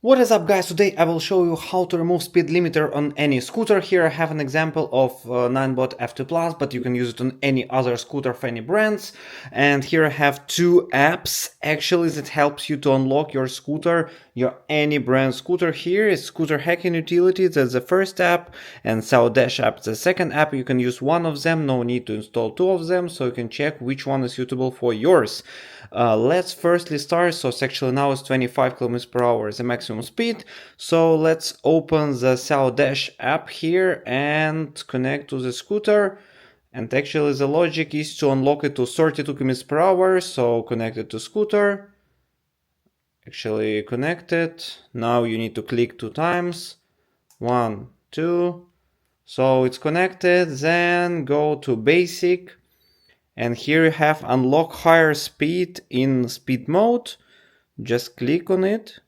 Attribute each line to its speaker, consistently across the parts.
Speaker 1: What is up, guys? Today I will show you how to remove speed limiter on any scooter. Here I have an example of Ninebot F2 Plus, but you can use it on any other scooter of any brands. And here I have two apps actually that helps you to unlock your scooter, your any brand scooter. Here is Scooter Hacking Utility, that's the first app, and South Dash app, the second app. You can use one of them, no need to install two of them, so you can check which one is suitable for yours. Let's firstly start. So actually now it's 25 km per hour, the maximum speed. So let's open the South Dash app here and connect to the scooter. And actually the logic is to unlock it to 32 km per hour. So connect it to scooter. Actually connected. Now you need to click 2 times. 1, 2. So it's connected. Then go to basic. And here you have unlock higher speed in speed mode. Just click on it.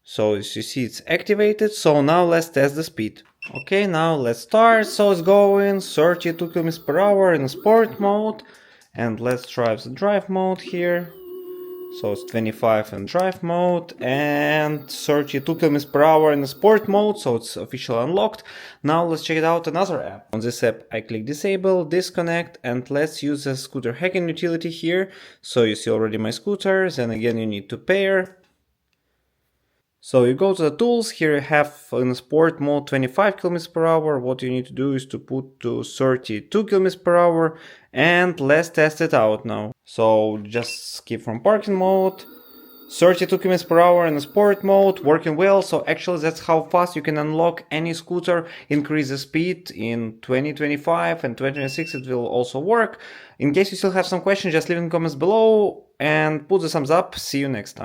Speaker 1: So as you see, it's activated. So now let's test the speed. Okay, now let's start. So it's going 32 km per hour in sport mode. And let's try the drive mode here. So it's 25 in drive mode and 32 km per hour in the sport mode, so it's officially unlocked. Now let's check it out another app. On this app I click disable, disconnect, and let's use the scooter hacking utility here. So you see already my scooter, then again you need to pair. So you go to the tools, here you have in sport mode 25 km per hour. What you need to do is to put to 32 km per hour and let's test it out now. So just skip from parking mode, 32 km per hour in the sport mode, working well. So actually that's how fast you can unlock any scooter, increase the speed in 2025 and 2026 it will also work. In case you still have some questions, just leave in the comments below and put the thumbs up. See you next time.